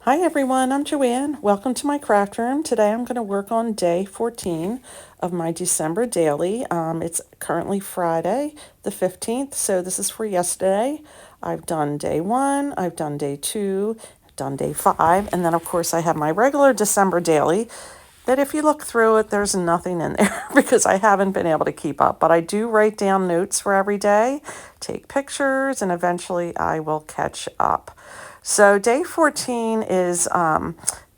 Hi everyone, I'm Joanne. Welcome to my craft room. Today I'm going to work on day 14 of my December daily. It's currently Friday the 15th, so this is for yesterday. I've done day 1, I've done day 2, I've done day 5, and then of course I have my regular December daily that if you look through it, there's nothing in there because I haven't been able to keep up. But I do write down notes for every day, take pictures, and eventually I will catch up. So day 14 is,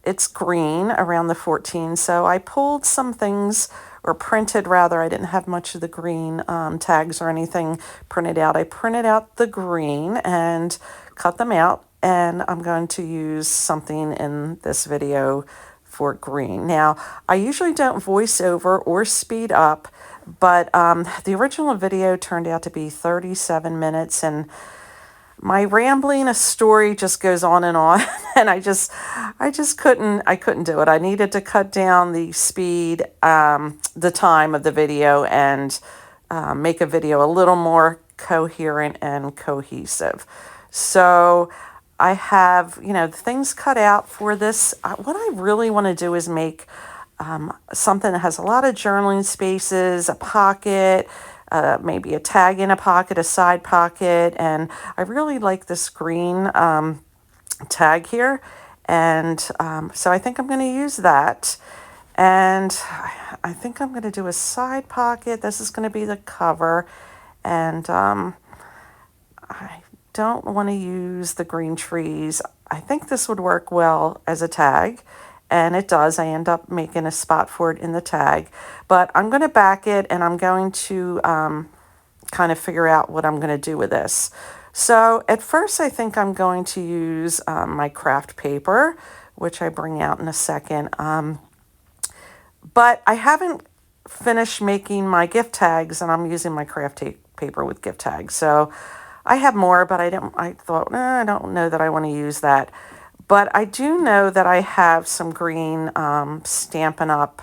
it's green around the 14. So I pulled some things, or printed rather, I didn't have much of the green tags or anything printed out. I printed out the green and cut them out. And I'm going to use something in this video for green. Now, I usually don't voice over or speed up, but the original video turned out to be 37 minutes, and my rambling a story just goes on, and I just couldn't do it. I needed to cut down the speed, the time of the video, and make a video a little more coherent and cohesive. So I have, things cut out for this. What I really want to do is make something that has a lot of journaling spaces, a pocket, maybe a tag in a pocket, a side pocket, and I really like this green tag here, and so I think I'm going to use that, and I think I'm going to do a side pocket. This is going to be the cover, and I don't want to use the green trees. I think this would work well as a tag, and it does. I end up making a spot for it in the tag, but I'm going to back it, and I'm going to kind of figure out what I'm going to do with this. So at first I think I'm going to use my craft paper, which I bring out in a second, but I haven't finished making my gift tags, and I'm using my craft paper with gift tags. So I have more, but I thought, I don't know that I want to use that. But I do know that I have some green Stampin' Up!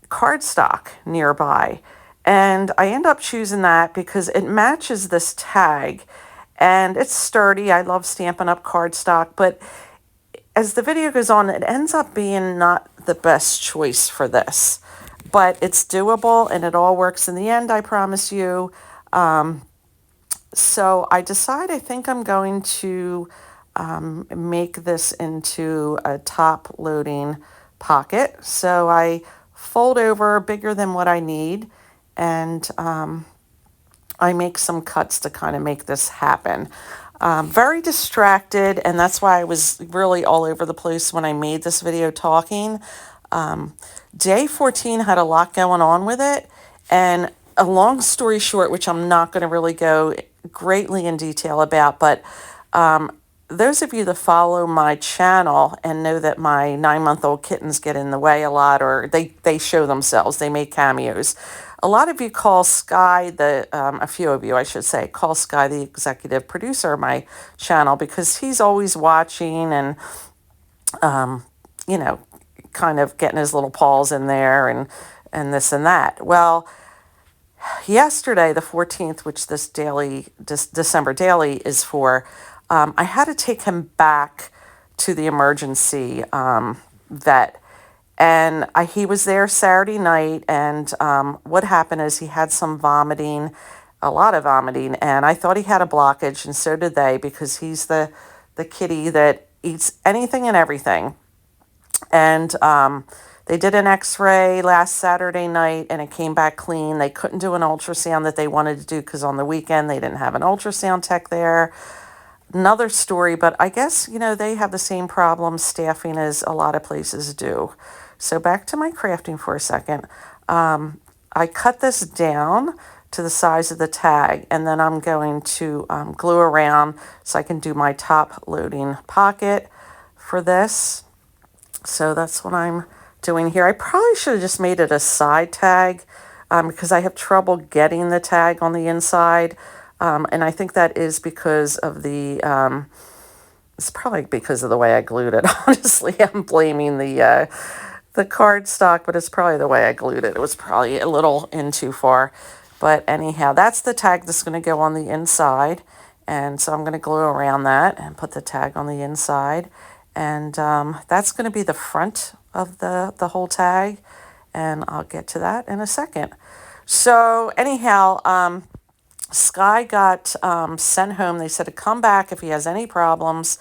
Cardstock nearby. And I end up choosing that because it matches this tag. And it's sturdy. I love Stampin' Up! Cardstock. But as the video goes on, it ends up being not the best choice for this. But it's doable, and it all works in the end, I promise you. So I think I'm going to make this into a top loading pocket. So I fold over bigger than what I need, and I make some cuts to kind of make this happen. Very distracted, and that's why I was really all over the place when I made this video talking. Day 14 had a lot going on with it, and a long story short, which I'm not going to really go greatly in detail about, but those of you that follow my channel and know that my 9-month-old kittens get in the way a lot, or they show themselves, they make cameos. A lot of you call Sky, a few of you, I should say, call Sky the executive producer of my channel because he's always watching and, kind of getting his little paws in there and this and that. Well, yesterday, the 14th, which this December daily is for, I had to take him back to the emergency vet. And he was there Saturday night, and what happened is he had some vomiting, a lot of vomiting, and I thought he had a blockage, and so did they, because he's the kitty that eats anything and everything. And they did an x-ray last Saturday night, and it came back clean. They couldn't do an ultrasound that they wanted to do because on the weekend they didn't have an ultrasound tech there. Another story, but I guess, they have the same problem staffing as a lot of places do. So back to my crafting for a second. I cut this down to the size of the tag, and then I'm going to glue around so I can do my top loading pocket for this. So that's what I'm doing here. I probably should have just made it a side tag because I have trouble getting the tag on the inside. And I think that is because of it's probably because of the way I glued it. Honestly, I'm blaming the cardstock, but it's probably the way I glued it. It was probably a little in too far. But anyhow, that's the tag that's going to go on the inside. And so I'm going to glue around that and put the tag on the inside. And that's going to be the front of the whole tag. And I'll get to that in a second. So anyhow, Sky got sent home. They said to come back if he has any problems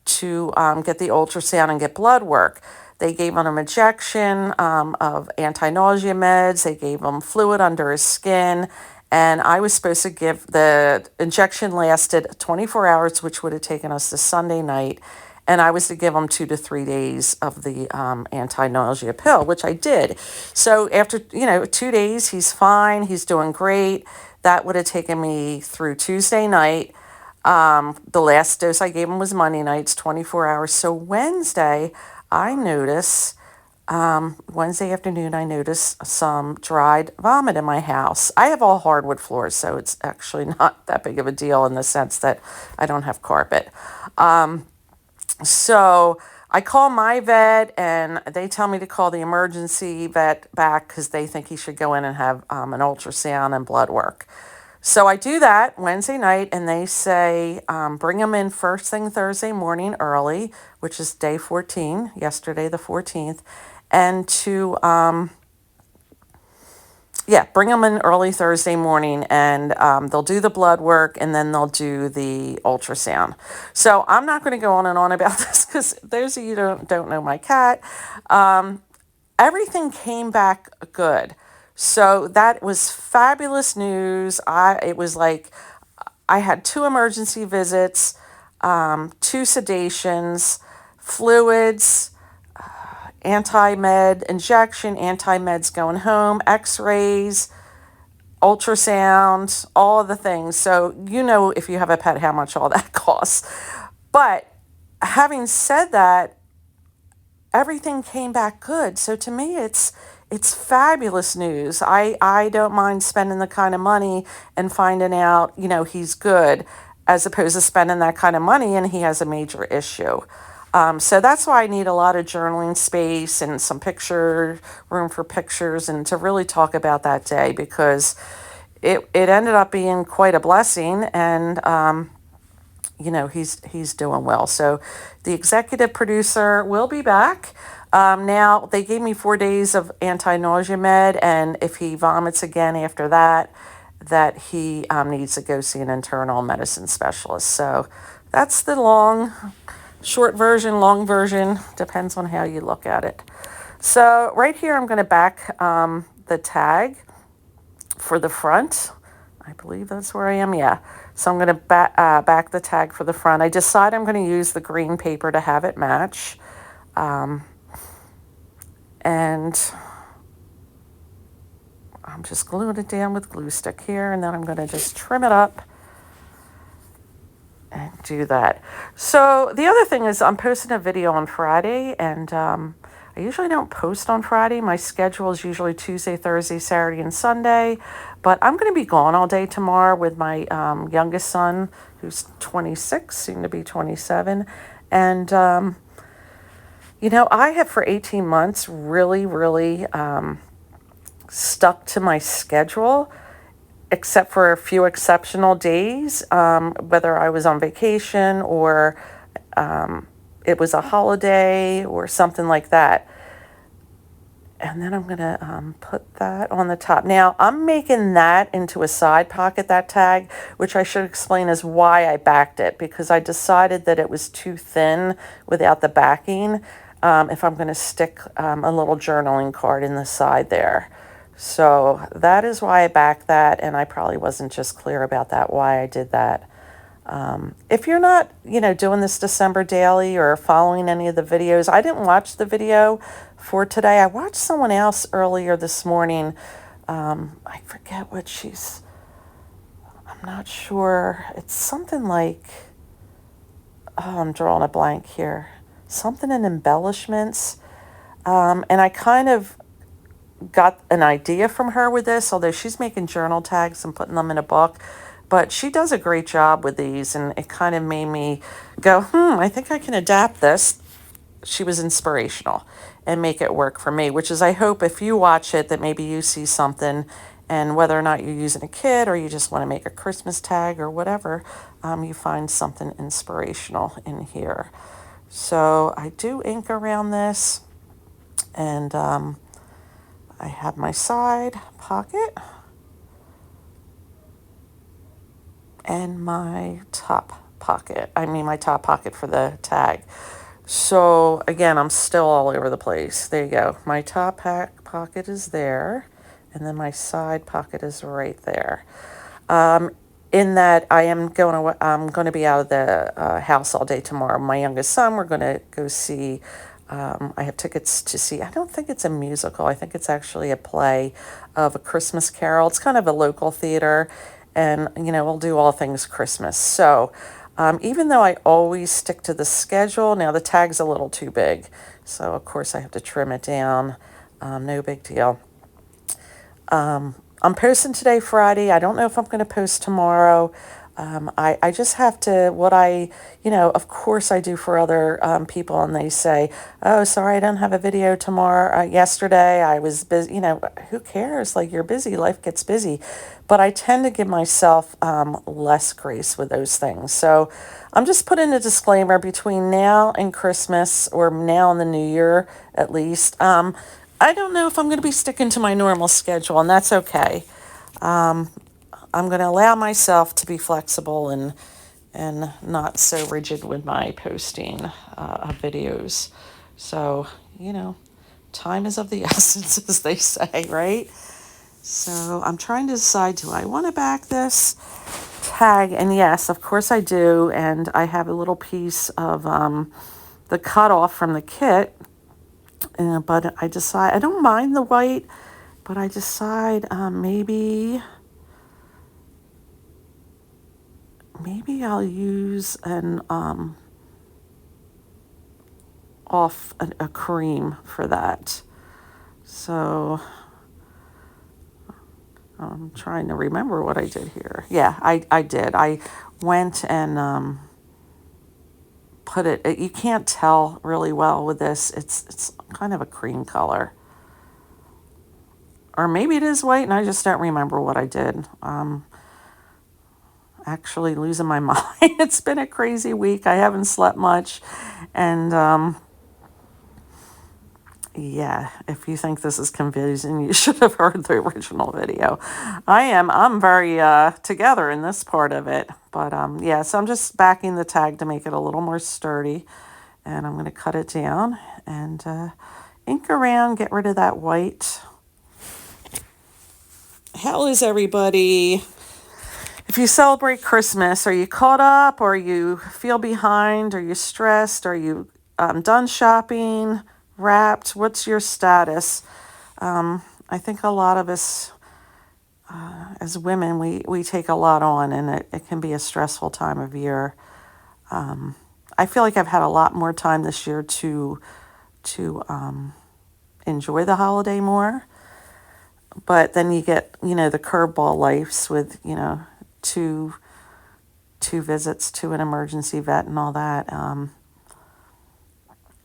to get the ultrasound and get blood work. They gave him an injection of anti-nausea meds. They gave him fluid under his skin. And I was supposed to give, the injection lasted 24 hours, which would have taken us to Sunday night. And I was to give him 2 to 3 days of the anti-nausea pill, which I did. So after, 2 days, he's fine. He's doing great. That would have taken me through Tuesday night. The last dose I gave him was Monday nights, 24 hours. So Wednesday, I notice, Wednesday afternoon, I notice some dried vomit in my house. I have all hardwood floors, so it's actually not that big of a deal in the sense that I don't have carpet. So I call my vet and they tell me to call the emergency vet back because they think he should go in and have an ultrasound and blood work. So I do that Wednesday night and they say, bring him in first thing Thursday morning early, which is day 14, yesterday the 14th, and to, bring them in early Thursday morning and they'll do the blood work and then they'll do the ultrasound. So I'm not going to go on and on about this because those of you who don't know my cat, everything came back good. So that was fabulous news. It was like I had 2 emergency visits, 2 sedations, fluids, anti-med injection, anti-meds going home, x-rays, ultrasound, all of the things. So if you have a pet, how much all that costs. But having said that, everything came back good. So to me, it's fabulous news. I don't mind spending the kind of money and finding out, he's good, as opposed to spending that kind of money and he has a major issue. So that's why I need a lot of journaling space and some room for pictures and to really talk about that day because it ended up being quite a blessing and, he's doing well. So the executive producer will be back. Now they gave me 4 days of anti-nausea med and if he vomits again after that he needs to go see an internal medicine specialist. So that's the short version, long version, depends on how you look at it. So right here, I'm going to back the tag for the front. I believe that's where I am. Yeah. So I'm going to back the tag for the front. I decide I'm going to use the green paper to have it match. And I'm just gluing it down with glue stick here. And then I'm going to just trim it up and do that. So the other thing is I'm posting a video on Friday and I usually don't post on Friday. My schedule is usually Tuesday, Thursday, Saturday, and Sunday, but I'm going to be gone all day tomorrow with my youngest son who's 26, soon to be 27. And, I have for 18 months really, really stuck to my schedule, except for a few exceptional days, whether I was on vacation or it was a holiday or something like that. And then I'm going to put that on the top. Now, I'm making that into a side pocket, that tag, which I should explain is why I backed it, because I decided that it was too thin without the backing if I'm going to stick a little journaling card in the side there. So that is why I backed that, and I probably wasn't just clear about that, why I did that. If you're not, doing this December daily or following any of the videos, I didn't watch the video for today. I watched someone else earlier this morning. I forget what I'm not sure. It's something like, I'm drawing a blank here. Something in embellishments. And I kind of got an idea from her with this, although she's making journal tags and putting them in a book. But she does a great job with these, and it kind of made me go, I think I can adapt this. She was inspirational and make it work for me, which is, I hope if you watch it that maybe you see something And whether or not you're using a kit or you just want to make a Christmas tag or whatever, you find something inspirational in here. So I do ink around this, and I have my side pocket and my top pocket. I mean my top pocket for the tag. So again, I'm still all over the place. There you go. My top pocket is there, and then my side pocket is right there. In that I'm going to be out of the house all day tomorrow. My youngest son, we're going to go see. I have tickets to see. I don't think it's a musical. I think it's actually a play of A Christmas Carol. It's kind of a local theater, and we'll do all things Christmas. So even though I always stick to the schedule, now the tag's a little too big, so of course I have to trim it down. No big deal. I'm posting today, Friday. I don't know if I'm going to post tomorrow. I just have to, of course I do for other people, and they say, oh, sorry, I don't have a video tomorrow. Yesterday I was busy. Who cares? Like, you're busy. Life gets busy. But I tend to give myself less grace with those things. So I'm just putting a disclaimer between now and Christmas, or now and the New Year at least. I don't know if I'm going to be sticking to my normal schedule, and that's okay. I'm going to allow myself to be flexible and not so rigid with my posting of videos. So, time is of the essence, as they say, right? So I'm trying to decide, do I want to back this tag? And yes, of course I do. And I have a little piece of the cutoff from the kit. But I decide, I don't mind the white, but I decide maybe I'll use a cream for that. So I'm trying to remember what I did here. Yeah, I did. I went and put it, you can't tell really well with this. It's kind of a cream color. Or maybe it is white and I just don't remember what I did. Actually losing my mind. It's been a crazy week. I haven't slept much. And yeah, if you think this is confusing, you should have heard the original video. I'm very together in this part of it. But yeah, so I'm just backing the tag to make it a little more sturdy. And I'm going to cut it down and ink around, get rid of that white. How is everybody? If you celebrate Christmas, are you caught up, or you feel behind? Are you stressed? Are you done shopping, wrapped? What's your status? I think a lot of us, as women, we take a lot on, and it can be a stressful time of year. I feel like I've had a lot more time this year to enjoy the holiday more. But then you get, the curveball lives with, two visits to an emergency vet and all that.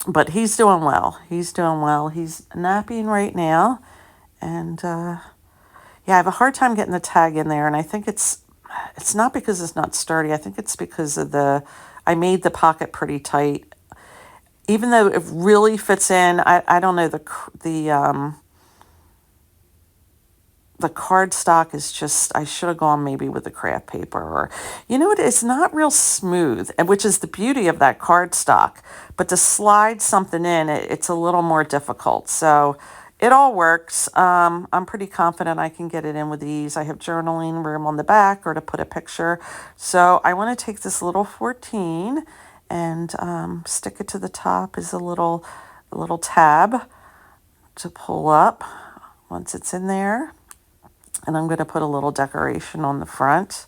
But he's doing well. He's doing well. He's napping right now. And yeah, I have a hard time getting the tag in there. And I think it's not because it's not sturdy. I think it's because of I made the pocket pretty tight. Even though it really fits in, I don't know, the cardstock is just, I should have gone maybe with the craft paper, or, it's not real smooth, which is the beauty of that cardstock. But to slide something in, it's a little more difficult. So it all works. I'm pretty confident I can get it in with ease. I have journaling room on the back, or to put a picture. So I want to take this little 14 and stick it to the top as a little tab to pull up once it's in there. And I'm going to put a little decoration on the front.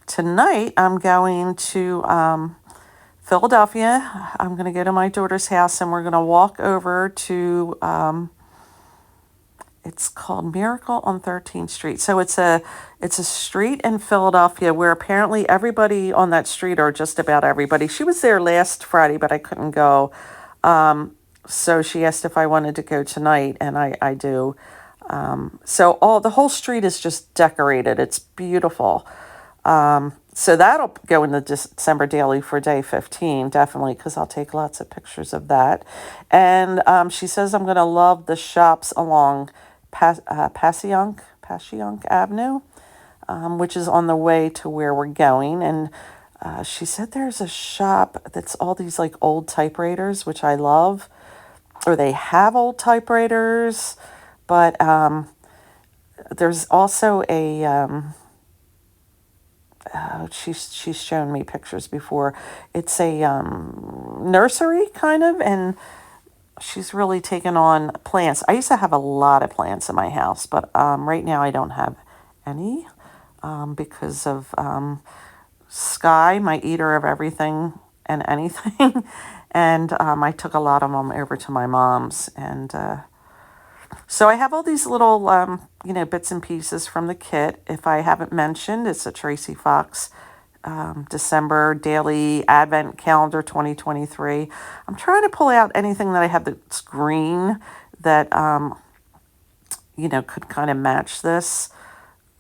Tonight, I'm going to Philadelphia. I'm going to go to my daughter's house, and we're going to walk over to, it's called Miracle on 13th Street. So it's a street in Philadelphia where apparently everybody on that street, or just about everybody. She was there last Friday, but I couldn't go. So she asked if I wanted to go tonight, and I do. So the whole street is just decorated. It's beautiful. So that'll go in the December daily for day 15, definitely, because I'll take lots of pictures of that. And she says I'm going to love the shops along Passyunk Avenue, which is on the way to where we're going. And she said there's a shop that's all these like old typewriters, which I love, or they have old typewriters, but there's also a she's shown me pictures before. It's a nursery kind of, and she's really taken on plants. I used to have a lot of plants in my house, but right now I don't have any because of Sky, my eater of everything and anything. And I took a lot of them over to my mom's. And so I have all these little, bits and pieces from the kit. If I haven't mentioned, it's a Tracie Fox December Daily Advent Calendar 2023. I'm trying to pull out anything that I have that's green that, could kind of match this,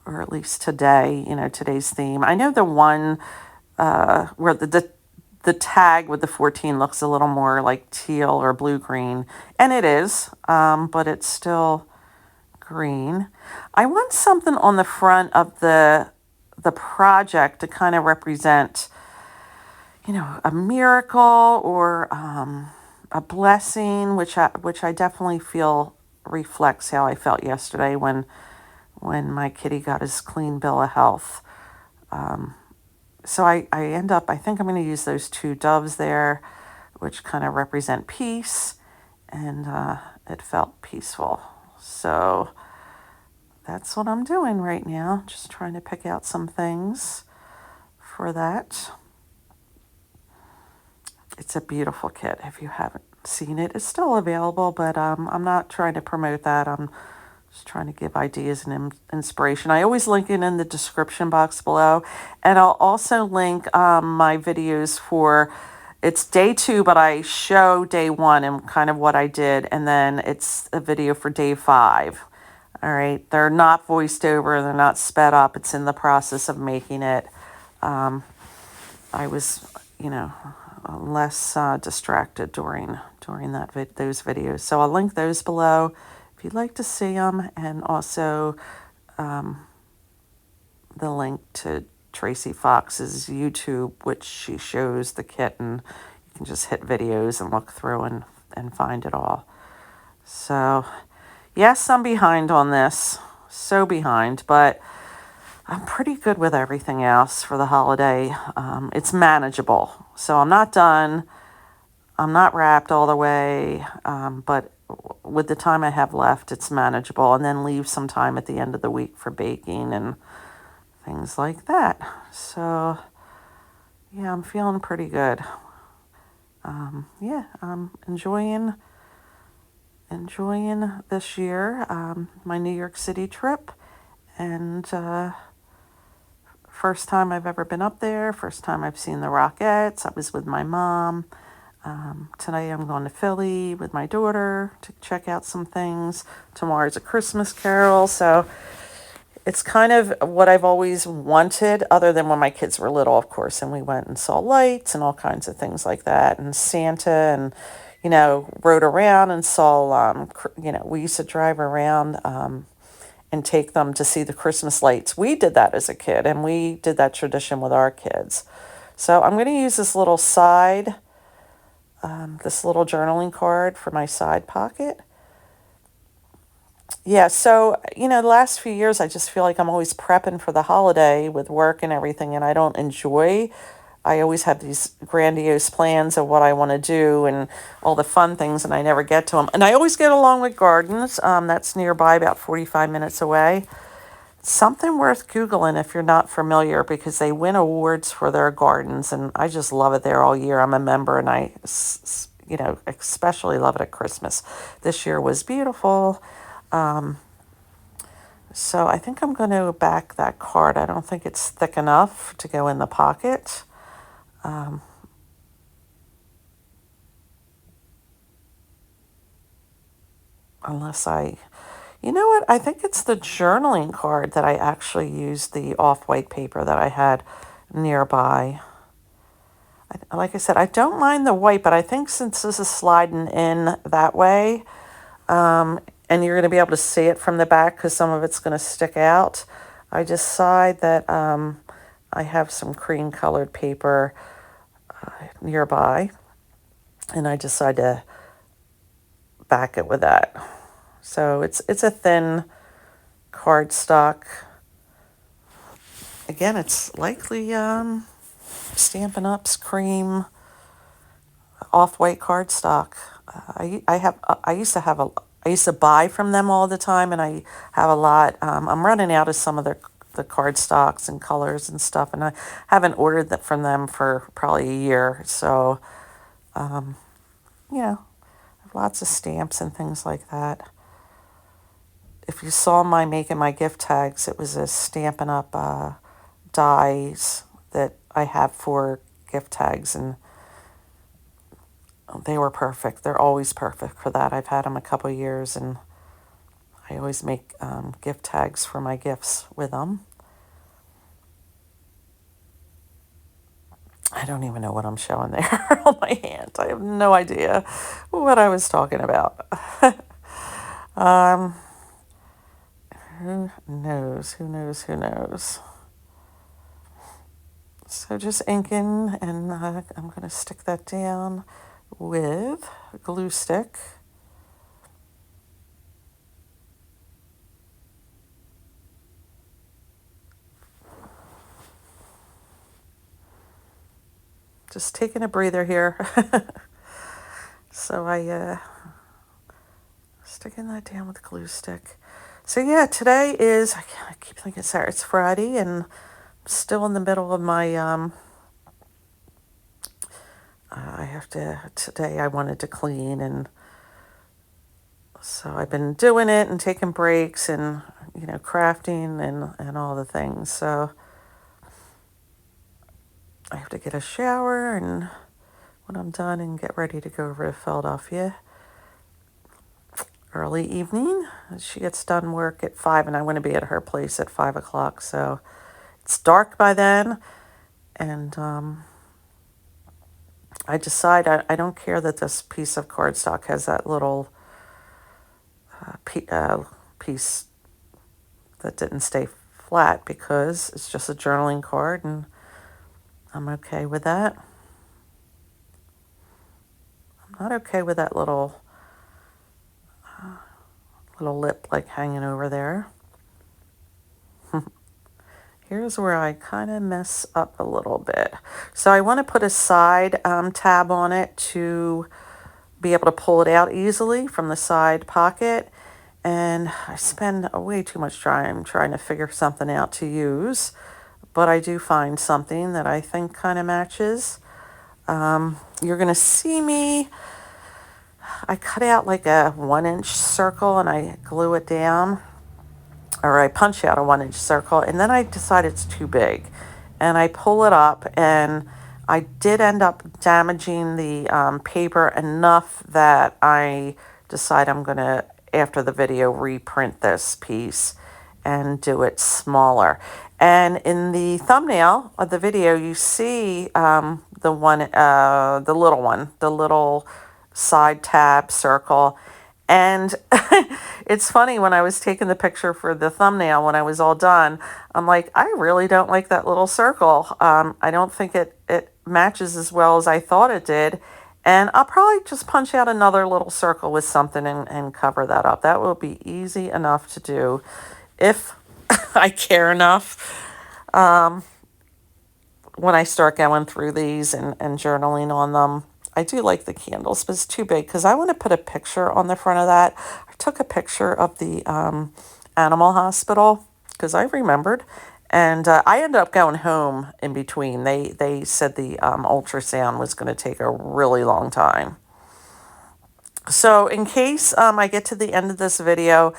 or at least today, today's theme. I know the one where the tag with the 14 looks a little more like teal or blue-green, and it is, but it's still green. I want something on the front of the project to kind of represent, a miracle or a blessing, which I definitely feel reflects how I felt yesterday when my kitty got his clean bill of health. So I think I'm going to use those two doves there, which kind of represent peace, and it felt peaceful. So that's what I'm doing right now, just trying to pick out some things for that. It's a beautiful kit. If you haven't seen it, it's still available, but I'm not trying to promote that. I'm just trying to give ideas and inspiration. I always link it in the description box below. And I'll also link my videos for, it's day 2, but I show day 1 and kind of what I did. And then it's a video for day 5. All right. They're not voiced over. They're not sped up. It's in the process of making it. I was, less distracted during those videos. So I'll link those below if you'd like to see them, and also the link to Tracie Fox's YouTube, which she shows the kit, and you can just hit videos and look through and find it all. So yes, I'm behind on this, so behind, but I'm pretty good with everything else for the holiday. It's manageable, so I'm not done. I'm not wrapped all the way, but with the time I have left, it's manageable, and then leave some time at the end of the week for baking and things like that. So yeah, I'm feeling pretty good. I'm enjoying this year, my New York City trip, and first time I've ever been up there, first time I've seen the Rockettes. I was with my mom. Tonight I'm going to Philly with my daughter to check out some things. Tomorrow's a Christmas Carol, so it's kind of what I've always wanted, other than when my kids were little, of course, and we went and saw lights and all kinds of things like that, and Santa, and, rode around and saw, we used to drive around and take them to see the Christmas lights. We did that as a kid, and we did that tradition with our kids. So I'm going to use this little this little journaling card for my side pocket. Yeah, so, the last few years, I just feel like I'm always prepping for the holiday with work and everything, and I don't enjoy. I always have these grandiose plans of what I want to do and all the fun things, and I never get to them. And I always get along with gardens. That's nearby, about 45 minutes away. Something worth Googling if you're not familiar, because they win awards for their gardens, and I just love it there all year. I'm a member, and I, especially love it at Christmas. This year was beautiful. So I think I'm going to back that card. I don't think it's thick enough to go in the pocket. Unless I, You know what? I think it's the journaling card that I actually used the off-white paper that I had nearby. Like I said, I don't mind the white, but I think since this is sliding in that way, and you're going to be able to see it from the back because some of it's going to stick out, I decide that I have some cream colored paper nearby, and I decide to back it with that. So it's a thin cardstock. Again, it's likely Stampin' Up's cream off-white cardstock. I used to buy from them all the time, and I have a lot. I'm running out of some of the cardstocks and colors and stuff, and I haven't ordered that from them for probably a year. So, you know, I have lots of stamps and things like that. If you saw my making my gift tags, it was a Stampin' Up dies that I have for gift tags, and they were perfect. They're always perfect for that. I've had them a couple years, and I always make gift tags for my gifts with them. I don't even know what I'm showing there on my hand. I have no idea what I was talking about. Who knows? Who knows? Who knows? So just inking, and I'm going to stick that down with a glue stick. Just taking a breather here. So I sticking that down with the glue stick. So yeah, today is, I keep thinking it's Friday, and I'm still in the middle of my today I wanted to clean, and so I've been doing it and taking breaks and, you know, crafting and all the things. So I have to get a shower, and when I'm done, and get ready to go over to Philadelphia. Early evening. She gets done work at 5, and I want to be at her place at 5 o'clock. So it's dark by then, and I decide I don't care that this piece of cardstock has that little piece that didn't stay flat, because it's just a journaling card, and I'm okay with that. I'm not okay with that little lip like hanging over there. Here's where I kind of mess up a little bit. So I want to put a side tab on it to be able to pull it out easily from the side pocket. And I spend way too much time trying to figure something out to use. But I do find something that I think kind of matches. You're going to see me. I cut out like a 1-inch circle, and I glue it down. Or I punch out a 1-inch circle, and then I decide it's too big, and I pull it up, and I did end up damaging the paper enough that I decide I'm going to, after the video, reprint this piece and do it smaller. And in the thumbnail of the video, you see the little one, the little side tab circle. And it's funny, when I was taking the picture for the thumbnail, when I was all done, I'm like, I really don't like that little circle. I don't think it matches as well as I thought it did. And I'll probably just punch out another little circle with something and cover that up. That will be easy enough to do if I care enough. When I start going through these and journaling on them. I do like the candles, but it's too big because I want to put a picture on the front of that. I took a picture of the animal hospital because I remembered, and I ended up going home in between. They said the ultrasound was going to take a really long time. So in case I get to the end of this video,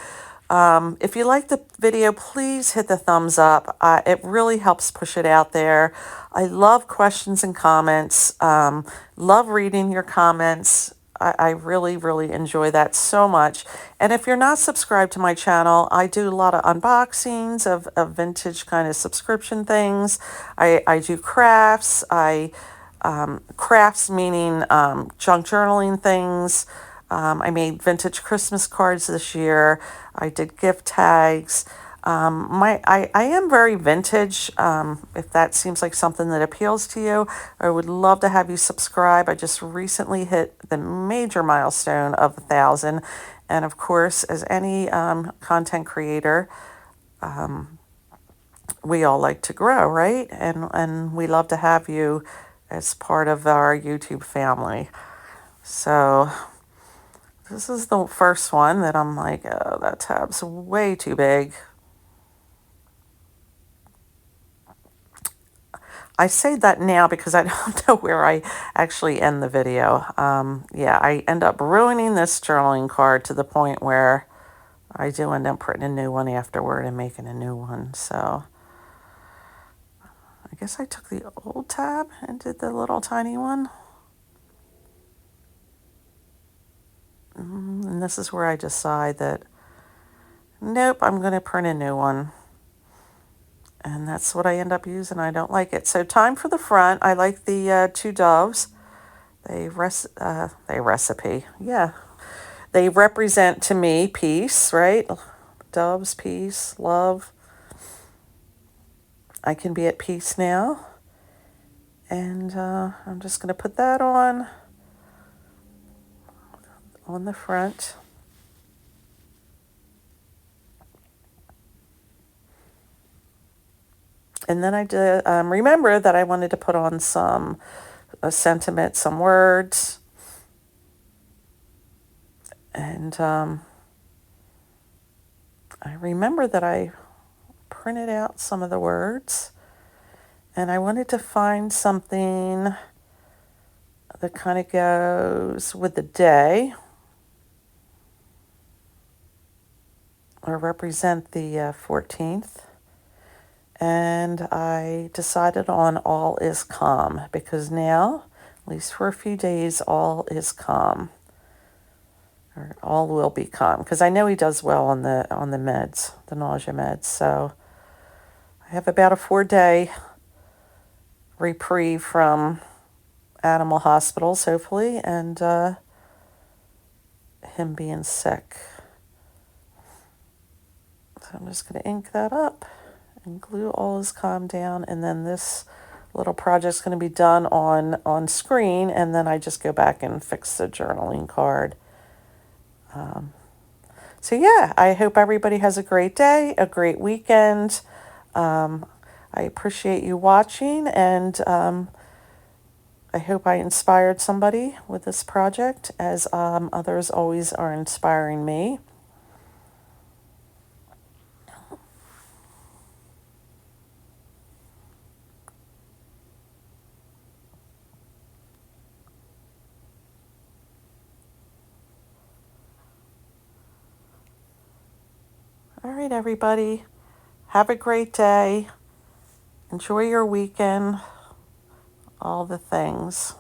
if you like the video, please hit the thumbs up. It really helps push it out there. I love questions and comments. Love reading your comments. I really, really enjoy that so much. And if you're not subscribed to my channel, I do a lot of unboxings of vintage kind of subscription things. I do crafts. Crafts meaning junk journaling things. I made vintage Christmas cards this year. I did gift tags. I am very vintage. If that seems like something that appeals to you, I would love to have you subscribe. I just recently hit the major milestone of 1,000. And of course, as any content creator, we all like to grow, right? And we love to have you as part of our YouTube family. So this is the first one that I'm like, oh, that tab's way too big. I say that now because I don't know where I actually end the video. Yeah, I end up ruining this journaling card to the point where I do end up putting a new one afterward and making a new one. So I guess I took the old tab and did the little tiny one. And this is where I decide that, nope, I'm going to print a new one. And that's what I end up using. I don't like it. So time for the front. I like the two doves. They recipe. Yeah. They represent to me peace, right? Doves, peace, love. I can be at peace now. And I'm just going to put that on the front. And then I did remember that I wanted to put on some sentiment, some words. And I remember that I printed out some of the words. And I wanted to find something that kind of goes with the day or represent the 14th. And I decided on all is calm because now, at least for a few days, all is calm. Or all will be calm. Because I know he does well on the meds, the nausea meds. So I have about a 4-day reprieve from animal hospitals, hopefully, and him being sick. So I'm just going to ink that up and glue all is calm down, and then this little project's going to be done on screen, and then I just go back and fix the journaling card. So yeah, I hope everybody has a great day, a great weekend. I appreciate you watching, and I hope I inspired somebody with this project, as others always are inspiring me. All right, everybody. Have a great day. Enjoy your weekend. All the things.